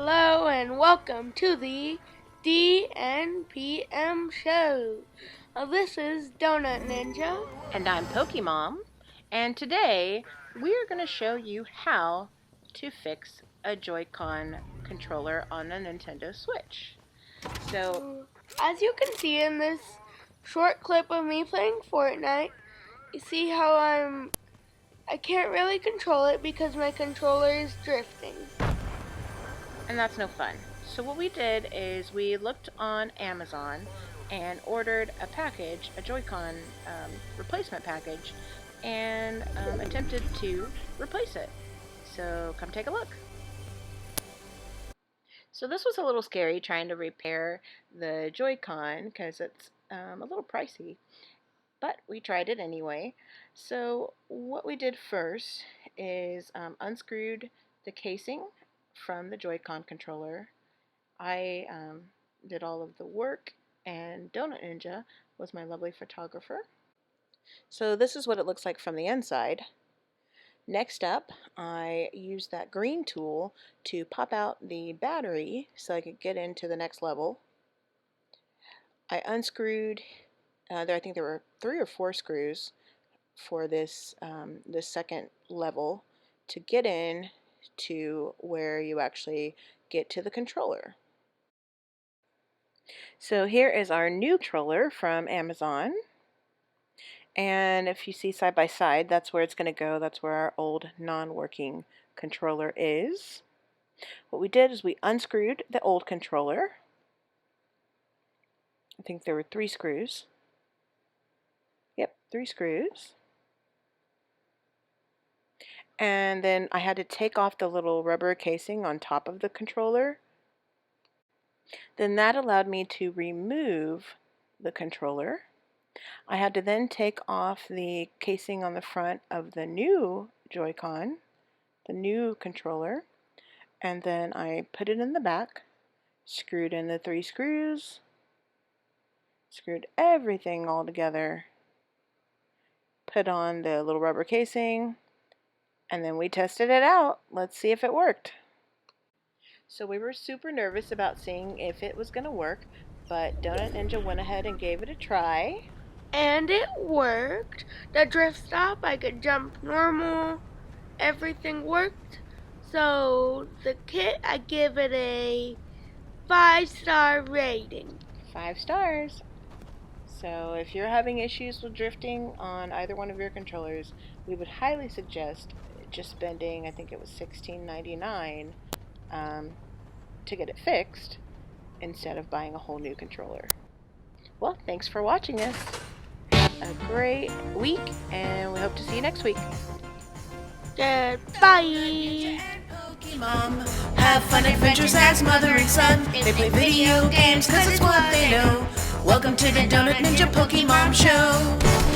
Hello and welcome to the DNPM Show. This is Donut Ninja. And I'm PokeMom. And today we are going to show you how to fix a JoyCon controller on a Nintendo Switch. So, as you can see in this short clip of me playing Fortnite, you see how I can't really control it because my controller is drifting. and that's no fun. So what we did is we looked on Amazon and ordered a package, a JoyCon replacement package, and attempted to replace it. So come take a look. So this was a little scary trying to repair the JoyCon because it's a little pricey, but we tried it anyway. So what we did first is unscrewed the casing from the JoyCon controller. I did all of the work, and Donut Ninja was my lovely photographer. So this is what it looks like from the inside. Next up, I used that green tool to pop out the battery so I could get into the next level. I unscrewed, I think there were 3 or 4 screws for this second level to get in to where you actually get to the controller. So here is our new controller from Amazon. And if you see side by side, that's where it's going to go. That's where our old non-working controller is. What we did is we unscrewed the old controller. I think there were 3 screws. Yep, 3 screws. And then I had to take off the little rubber casing on top of the controller. Then that allowed me to remove the controller. I had to then take off the casing on the front of the new JoyCon, the new controller, and then I put it in the back, screwed in the 3 screws, screwed everything all together, put on the little rubber casing, and then we tested it out. Let's see if it worked. So we were super nervous about seeing if it was going to work, but Donut Ninja went ahead and gave it a try. And it worked. The drift stopped, I could jump normal, everything worked. So the kit, I give it a 5-star rating. 5 stars. So if you're having issues with drifting on either one of your controllers, we would highly suggest just spending, I think it was $16.99 to get it fixed instead of buying a whole new controller. Well, thanks for watching us. Have a great week, and we hope to see you next week. Goodbye. Ninja and PokeMom have fun adventures as mother and son. They play video games 'cause it's what they know. Welcome to the Donut Ninja PokeMom Show.